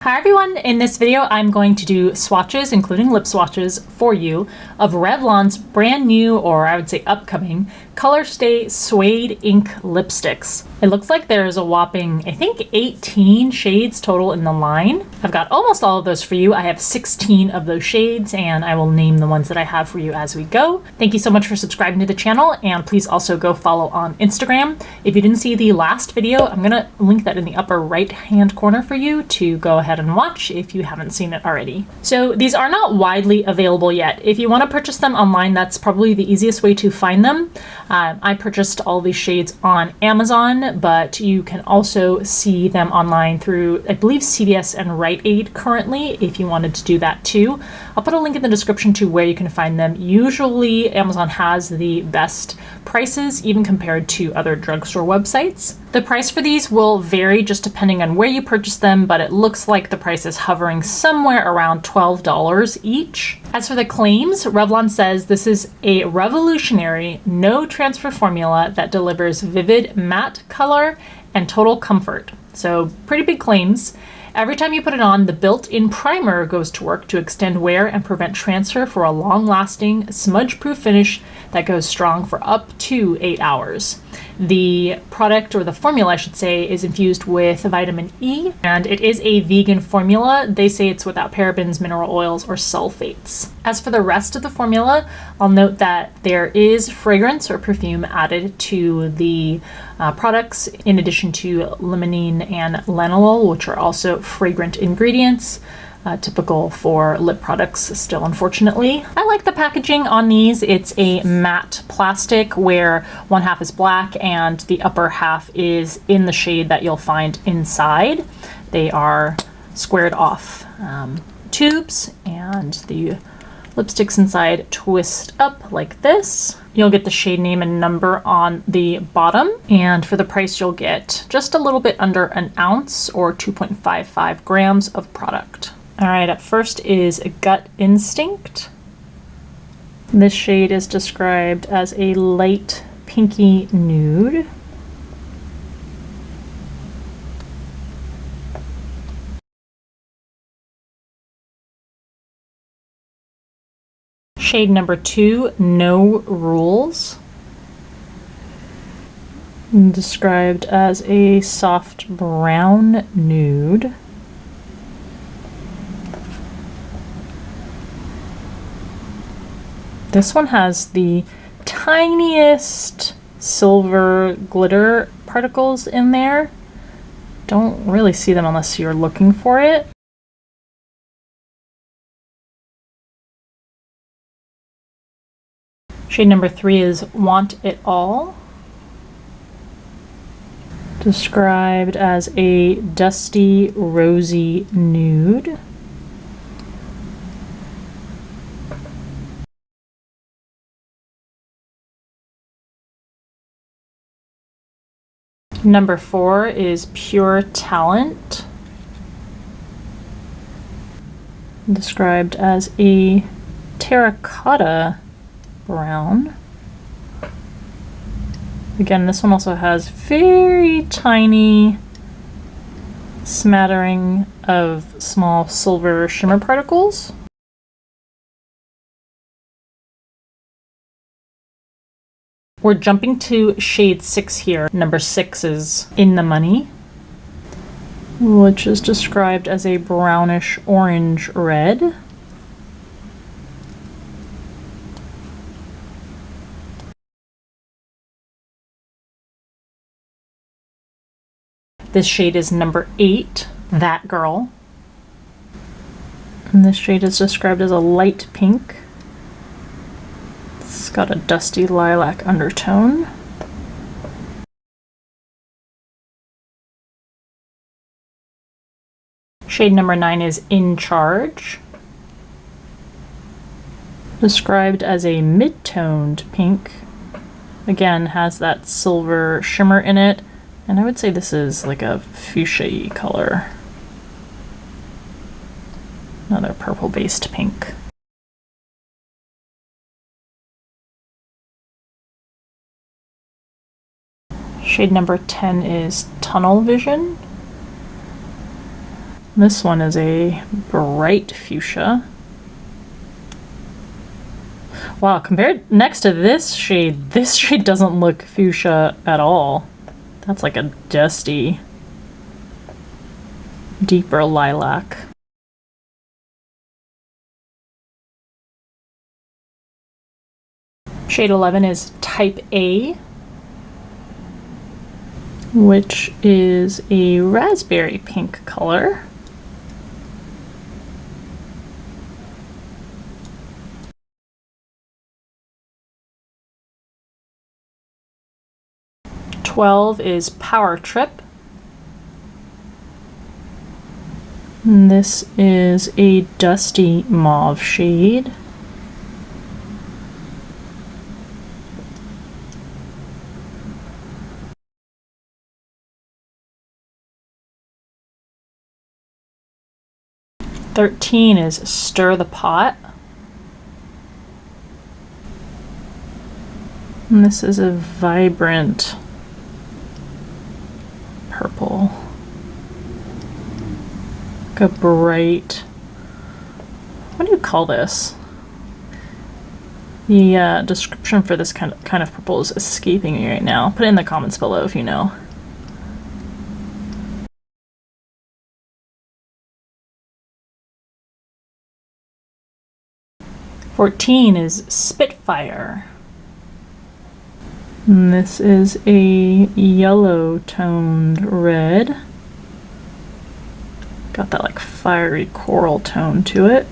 Hi everyone, in this video I'm going to do swatches, including lip swatches, for you of Revlon's brand new, or I would say upcoming, ColorStay Suede Ink Lipsticks. It looks like there's a whopping, I think 18 shades total in the line. I've got almost all of those for you. I have 16 of those shades and I will name the ones that I have for you as we go. Thank you so much for subscribing to the channel, and please also go follow on Instagram. If you didn't see the last video, I'm gonna link that in the upper right hand corner for you to go ahead and watch if you haven't seen it already. So these are not widely available yet. If you want to purchase them online, that's probably the easiest way to find them. I purchased all these shades on Amazon, but you can also see them online through, I believe, CVS and Rite Aid currently, if you wanted to do that too. I'll put a link in the description to where you can find them. Usually Amazon has the best prices, even compared to other drugstore websites. The price for these will vary just depending on where you purchase them, but it looks like the price is hovering somewhere around $12 each. As for the claims, Revlon says this is a revolutionary, no transfer formula that delivers vivid matte color and total comfort. So pretty big claims. Every time you put it on, the built-in primer goes to work to extend wear and prevent transfer for a long-lasting, smudge-proof finish that goes strong for up to 8 hours. The product, or the formula I should say, is infused with vitamin E, and it is a vegan formula. They say it's without parabens, mineral oils, or sulfates. As for the rest of the formula, I'll note that there is fragrance or perfume added to the products, in addition to limonene and lanolol, which are also fragrant ingredients. Typical for lip products still, unfortunately. I like the packaging on these. It's a matte plastic where one half is black and the upper half is in the shade that you'll find inside. They are squared off tubes, and the lipsticks inside twist up like this. You'll get the shade name and number on the bottom, and for the price you'll get just a little bit under an ounce, or 2.55 grams of product. All right, up first is Gut Instinct. This shade is described as a light pinky nude. Shade number 2, No Rules. Described as a soft brown nude. This one has the tiniest silver glitter particles in there. Don't really see them unless you're looking for it. Shade number 3 is Want It All. Described as a dusty rosy nude. Number 4 is Pure Talent, described as a terracotta brown. Again, this one also has very tiny smattering of small silver shimmer particles. We're jumping to shade 6 here. Number 6 is In the Money, which is described as a brownish orange red. This shade is number 8, That Girl. And this shade is described as a light pink. It's got a dusty lilac undertone. Shade number 9 is In Charge. Described as a mid-toned pink. Again, has that silver shimmer in it, and I would say this is like a fuchsia-y color. Another purple-based pink. Shade number 10 is Tunnel Vision. This one is a bright fuchsia. Wow, compared next to this shade doesn't look fuchsia at all. That's like a dusty, deeper lilac. Shade 11 is Type A, which is a raspberry pink color. #12 is Power Trip. And this is a dusty mauve shade. #13 is Stir the Pot. And this is a vibrant purple. Like a bright, what do you call this? The description for this kind of purple is escaping me right now. Put it in the comments below if you know. #14 is Spitfire. And this is a yellow toned red. Got that like fiery coral tone to it.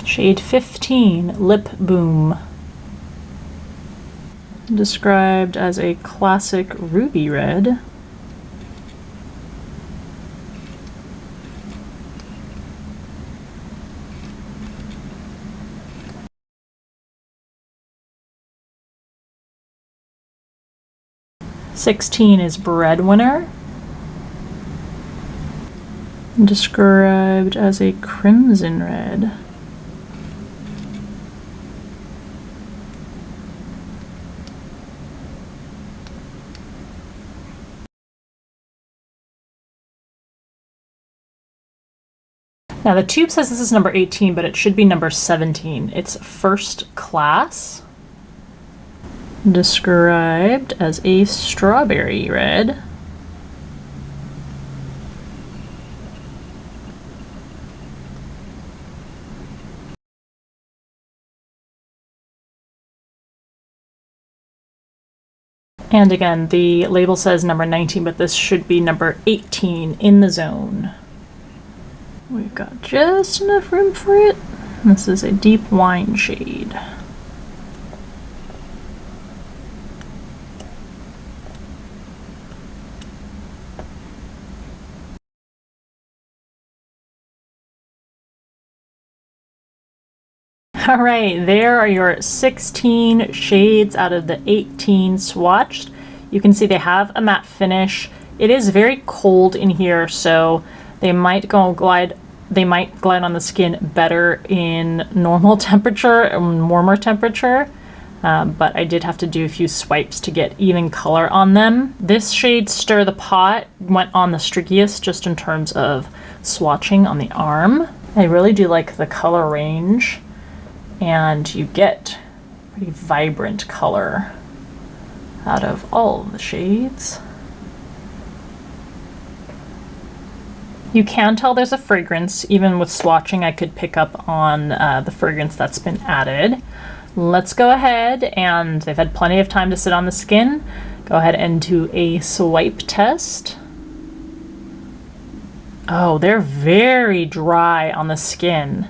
Shade 15, Lip Boom. Described as a classic ruby red. #16 is Breadwinner. Described as a crimson red. Now the tube says this is number 18, but it should be number 17. It's First Class. Described as a strawberry red. And again, the label says number 19, but this should be number 18, In the Zone. We've got just enough room for it. This is a deep wine shade. All right, there are your 16 shades out of the 18 swatched. You can see they have a matte finish. It is very cold in here, so they might glide on the skin better in normal temperature and warmer temperature. But I did have to do a few swipes to get even color on them. This shade, Stir the Pot, went on the stickiest just in terms of swatching on the arm. I really do like the color range, and you get pretty vibrant color out of all of the shades. You can tell there's a fragrance. Even with swatching, I could pick up on the fragrance that's been added. Let's go ahead, and they've had plenty of time to sit on the skin. Go ahead and do a swipe test. Oh, they're very dry on the skin.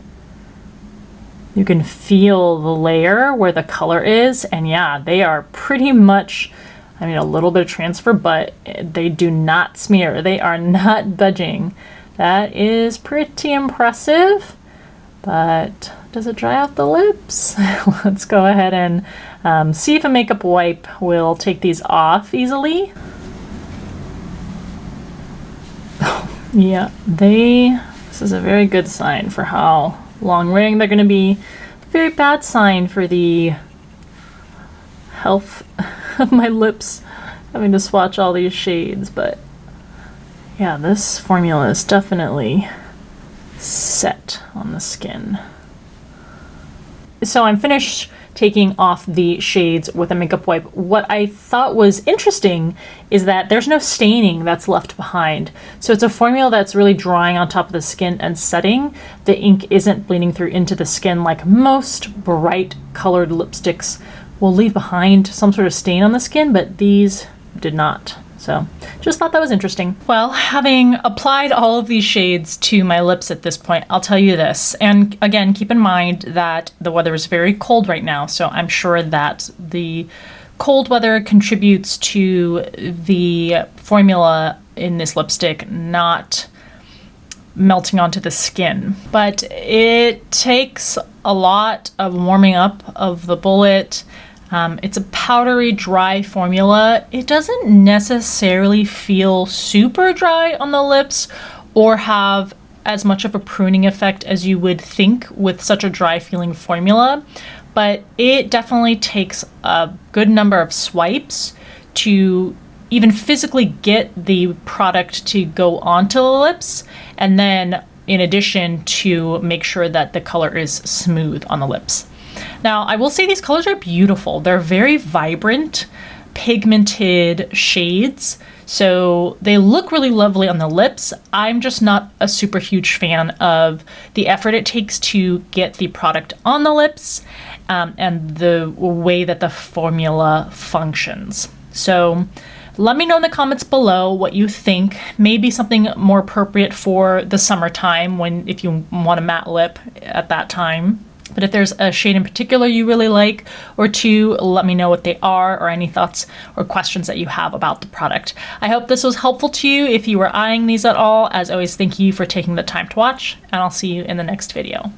You can feel the layer where the color is, and yeah, they are pretty much, I mean, a little bit of transfer, but they do not smear. They are not budging. That is pretty impressive, but does it dry out the lips? Let's go ahead and see if a makeup wipe will take these off easily. Yeah, this is a very good sign for how long wearing they're going to be. Very bad sign for the health of my lips having to swatch all these shades, but yeah, this formula is definitely set on the skin. So I'm finished taking off the shades with a makeup wipe. What I thought was interesting is that there's no staining that's left behind. So it's a formula that's really drying on top of the skin and setting. The ink isn't bleeding through into the skin like most bright colored lipsticks will leave behind some sort of stain on the skin, but these did not. So just thought that was interesting. Well, having applied all of these shades to my lips at this point, I'll tell you this. And again, keep in mind that the weather is very cold right now. So I'm sure that the cold weather contributes to the formula in this lipstick not melting onto the skin. But it takes a lot of warming up of the bullet. It's a powdery, dry formula. It doesn't necessarily feel super dry on the lips or have as much of a pruning effect as you would think with such a dry feeling formula, but it definitely takes a good number of swipes to even physically get the product to go onto the lips, and then in addition to make sure that the color is smooth on the lips. Now, I will say these colors are beautiful. They're very vibrant, pigmented shades, so they look really lovely on the lips. I'm just not a super huge fan of the effort it takes to get the product on the lips and the way that the formula functions. So let me know in the comments below what you think. Maybe something more appropriate for the summertime if you want a matte lip at that time. But if there's a shade in particular you really like, or two, let me know what they are, or any thoughts or questions that you have about the product. I hope this was helpful to you if you were eyeing these at all. As always, thank you for taking the time to watch, and I'll see you in the next video.